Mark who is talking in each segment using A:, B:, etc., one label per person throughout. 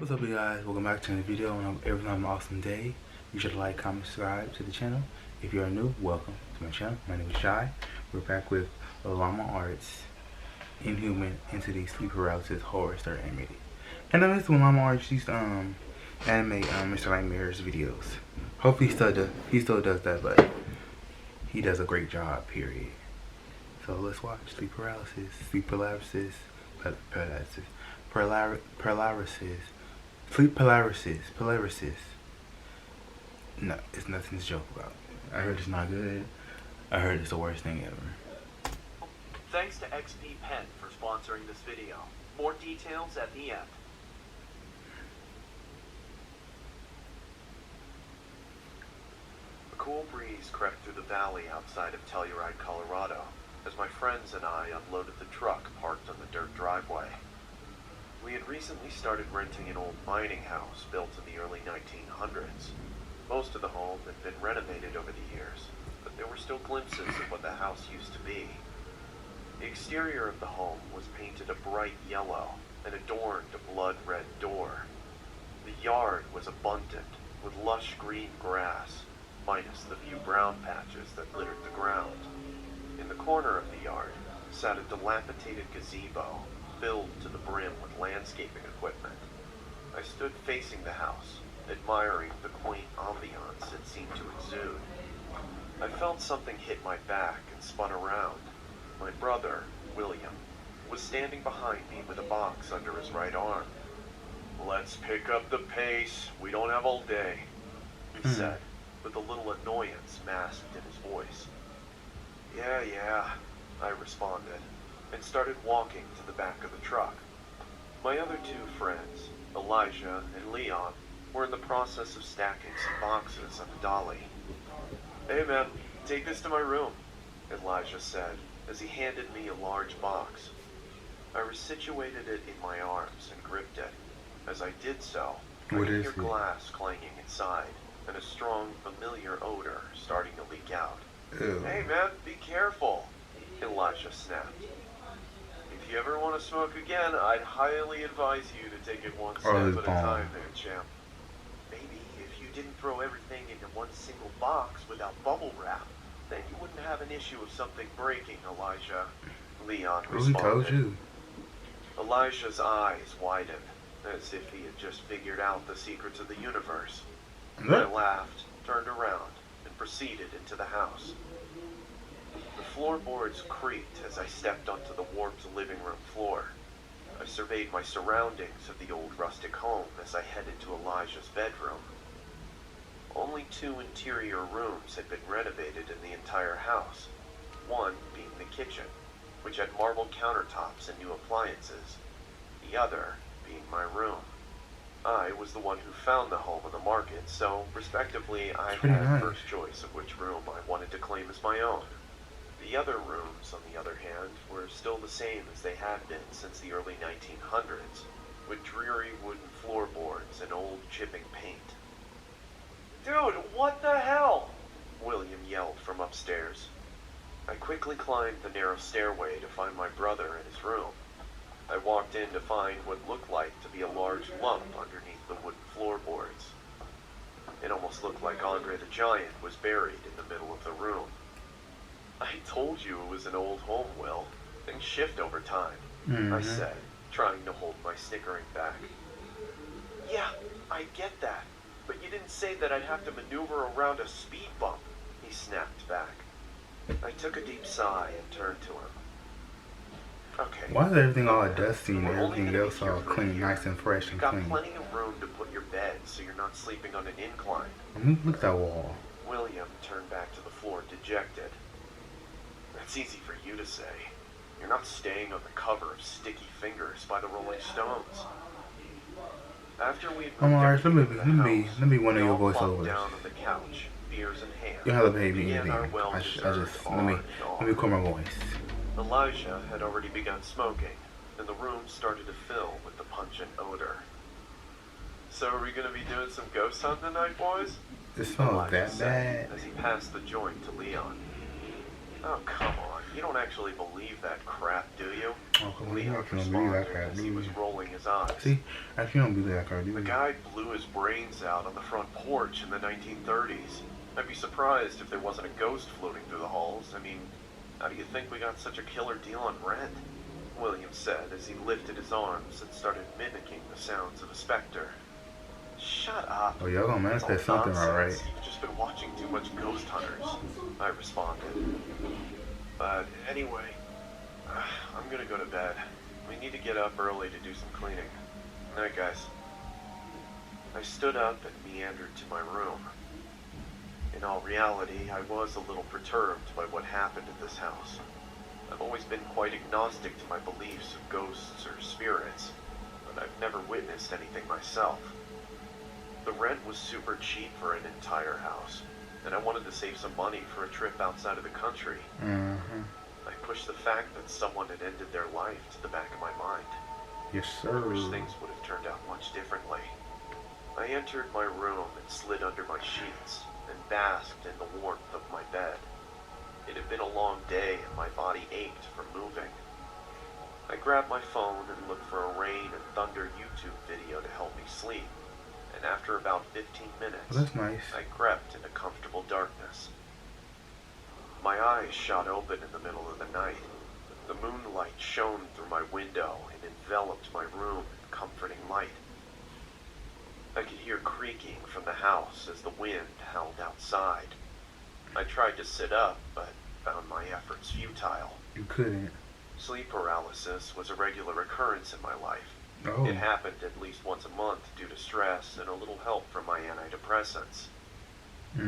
A: What's up, you guys? Welcome back to another video, and everyone have an awesome day. Be sure to like, comment, subscribe to the channel. If you are new, welcome to my channel. My name is Shy. We're back with Llama Arts, Inhuman, Into the Sleep Paralysis Horror Story Animated. And I miss when Llama Arts used to animate Mr. Nightmare's videos. Hopefully he still does that, but he does a great job, period. So let's watch Sleep Paralysis, Sleep Paralysis. No, it's nothing to joke about. I heard it's not good. I heard it's the worst thing ever.
B: Thanks to XP Pen for sponsoring this video. More details at the end. A cool breeze crept through the valley outside of Telluride, Colorado, as my friends and I unloaded the truck parked on the dirt driveway. We had recently started renting an old mining house built in the early 1900s. Most of the home had been renovated over the years, but there were still glimpses of what the house used to be. The exterior of the home was painted a bright yellow and adorned a blood-red door. The yard was abundant, with lush green grass, minus the few brown patches that littered the ground. In the corner of the yard sat a dilapidated gazebo, filled to the brim with landscaping equipment. I stood facing the house, admiring the quaint ambiance it seemed to exude. I felt something hit my back and spun around. My brother, William, was standing behind me with a box under his right arm. "Let's pick up the pace. We don't have all day," he said, with a little annoyance masked in his voice. Yeah, I responded, and started walking to the back of the truck. My other two friends, Elijah and Leon, were in the process of stacking some boxes on a dolly. "Hey man, take this to my room," Elijah said, as he handed me a large box. I resituated it in my arms and gripped it. As I did so, I could hear glass clanging inside, and a strong, familiar odor starting to leak out.
A: Ew.
B: "Hey man, be careful," Elijah snapped. "If you ever want to smoke again, I'd highly advise you to take it one step at a time there, champ. Maybe if you didn't throw everything into one single box without bubble wrap, then you wouldn't have an issue of something breaking, Elijah," Leon responded.
A: Who told you?
B: Elijah's eyes widened, as if he had just figured out the secrets of the universe. I laughed, turned around, and proceeded into the house. The floorboards creaked as I stepped onto the warped living room floor. I surveyed my surroundings of the old rustic home as I headed to Elijah's bedroom. Only 2 interior rooms had been renovated in the entire house, one being the kitchen, which had marble countertops and new appliances, the other being my room. I was the one who found the home on the market, so respectively I had first choice of which room I wanted to claim as my own. The other rooms, on the other hand, were still the same as they had been since the early 1900s, with dreary wooden floorboards and old chipping paint. "Dude, what the hell?" William yelled from upstairs. I quickly climbed the narrow stairway to find my brother in his room. I walked in to find what looked like to be a large lump underneath the wooden floorboards. It almost looked like Andre the Giant was buried in the middle of the room. "I told you it was an old home, Will. Things shift over time," I said, trying to hold my snickering back. "Yeah, I get that, but you didn't say that I'd have to maneuver around a speed bump," he snapped back. I took a deep sigh and turned to him. "Okay.
A: Why is everything all dusty and everything else all clean, nice and fresh and clean?
B: You've got plenty of room to put your bed so you're not sleeping on an incline."
A: Look at that wall.
B: William turned back to the floor dejected. "That's easy for you to say. You're not staying on the cover of Sticky Fingers by the Rolling Stones." After we had moved
A: let me one of your voiceovers.
B: down on the couch, beers in hand,
A: You have to pay me
B: began our
A: anything. Let me call my voice.
B: Elijah had already begun smoking, and the room started to fill with the pungent odor. "So are we going to be doing some ghost hunting tonight, boys?"
A: It smells that
B: said,
A: bad.
B: as he passed the joint to Leon. "Oh, come on. You don't actually believe that crap, do you?"
A: Oh, come on, you
B: Leon
A: actually don't believe that
B: responded
A: crap,
B: as
A: do
B: he was
A: you?
B: rolling his eyes.
A: See, actually don't believe that crap, do
B: The
A: you?
B: guy blew his brains out on the front porch in the 1930s. I'd be surprised if there wasn't a ghost floating through the halls. I mean, how do you think we got such a killer deal on rent? William said as he lifted his arms and started mimicking the sounds of a specter. Shut up.
A: Oh, y'all gonna
B: It's all
A: manifest something,
B: nonsense.
A: alright.
B: You've just been watching too much Ghost Hunters, I responded. But anyway, I'm gonna go to bed. We need to get up early to do some cleaning. Night, guys. I stood up and meandered to my room. In all reality, I was a little perturbed by what happened at this house. I've always been quite agnostic to my beliefs of ghosts or spirits, but I've never witnessed anything myself. The rent was super cheap for an entire house, and I wanted to save some money for a trip outside of the country. I pushed the fact that someone had ended their life to the back of my mind.
A: Yes,
B: I
A: sir.
B: wish things would have turned out much differently. I entered my room and slid under my sheets and basked in the warmth of my bed. It had been a long day and my body ached from moving. I grabbed my phone and looked for a rain and thunder YouTube video to help me sleep, and after about 15 minutes,
A: Well, that's nice.
B: I crept into comfortable darkness. My eyes shot open in the middle of the night. The moonlight shone through my window and enveloped my room in comforting light. I could hear creaking from the house as the wind howled outside. I tried to sit up, but found my efforts futile.
A: You couldn't.
B: Sleep paralysis was a regular occurrence in my life.
A: Oh.
B: It happened at least once a month due to stress and a little help from my antidepressants.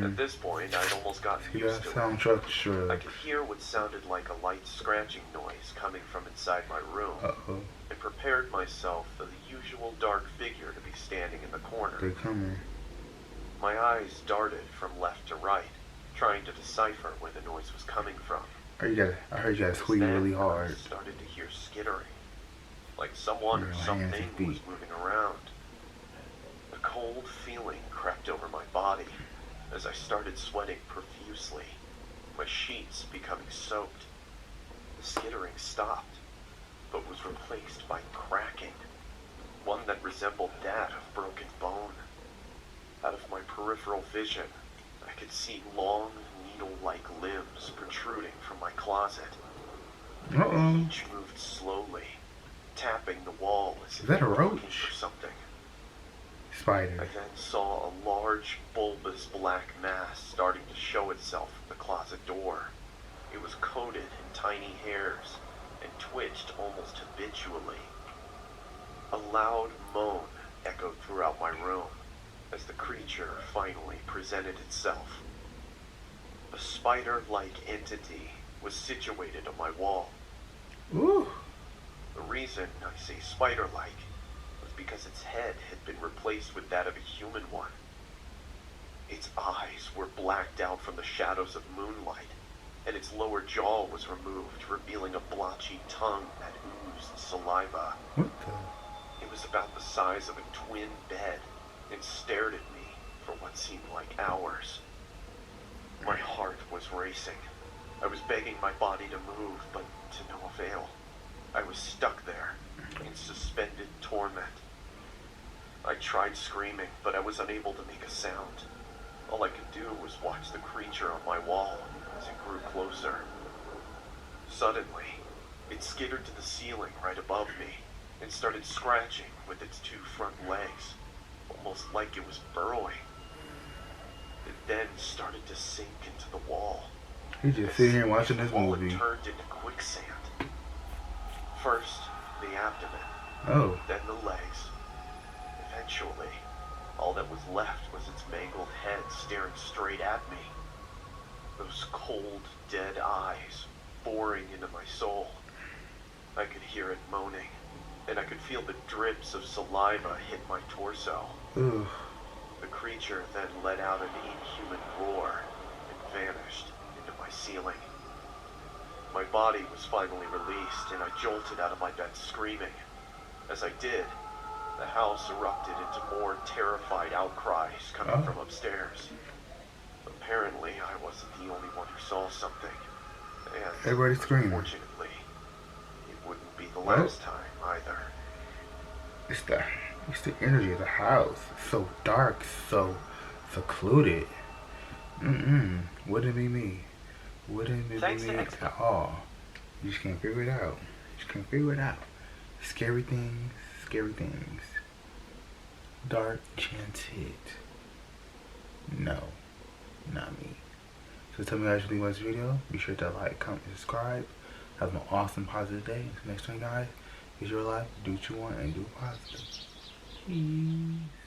B: At this point, I'd almost gotten
A: See
B: used
A: that
B: to it.
A: soundtrack? Sure.
B: I could hear what sounded like a light scratching noise coming from inside my room,
A: Uh-oh.
B: and prepared myself for the usual dark figure to be standing in the corner.
A: They coming.
B: My eyes darted from left to right, trying to decipher where the noise was coming from.
A: I heard you gotta squeeze
B: Then
A: really
B: I
A: hard.
B: started to hear skittering, like someone or
A: Your hands
B: something
A: and feet.
B: was moving around. A cold feeling crept over my body as I started sweating profusely, my sheets becoming soaked. The skittering stopped, but was replaced by cracking, one that resembled that of broken bone. Out of my peripheral vision, I could see long, needle-like limbs protruding from my closet.
A: Uh-oh.
B: Each moved slowly, tapping the wall as if
A: Is that
B: they
A: a
B: were
A: roach?
B: looking for something. I
A: Spider.
B: then saw a large, bulbous black mass starting to show itself from the closet door. It was coated in tiny hairs and twitched almost habitually. A loud moan echoed throughout my room as the creature finally presented itself. A spider-like entity was situated on my wall.
A: Ooh.
B: The reason I say spider-like was because its head had been replaced with that of a human one. Its eyes were blacked out from the shadows of moonlight, and its lower jaw was removed, revealing a blotchy tongue that oozed saliva.
A: What the?
B: It was about the size of a twin bed and stared at me for what seemed like hours. My heart was racing. I was begging my body to move, but to no avail. I was stuck there, in suspended torment. I tried screaming, but I was unable to make a sound. All I could do was watch the creature on my wall as it grew closer. Suddenly, it skittered to the ceiling right above me and started scratching with its two front legs, almost like it was burrowing. It then started to sink into the wall.
A: You just sitting here watching this
B: The wall
A: movie.
B: had turned into quicksand. First, the abdomen,
A: Oh.
B: then the legs. Eventually, all that was left was its mangled head staring straight at me. Those cold, dead eyes boring into my soul. I could hear it moaning, and I could feel the drips of saliva hit my torso.
A: Ugh.
B: The creature then let out an inhuman roar and vanished into my ceiling. My body was finally released, and I jolted out of my bed screaming. As I did, the house erupted into more terrified outcries coming from upstairs. Apparently, I wasn't the only one who saw something, and
A: Everybody's screaming.
B: unfortunately, it wouldn't be the last time either.
A: It's the energy of the house. It's so dark, so secluded. Wouldn't be me. Wouldn't be
B: Thanks
A: me
B: to
A: at all. You just can't figure it out. Just can't figure it out. Scary things, scary things. Dark chanted. No, not me. So tell me guys what you think about this video. Be sure to like, comment, and subscribe. Have an awesome, positive day. Until next time, guys. It's your life. Do what you want and do it positive. Peace.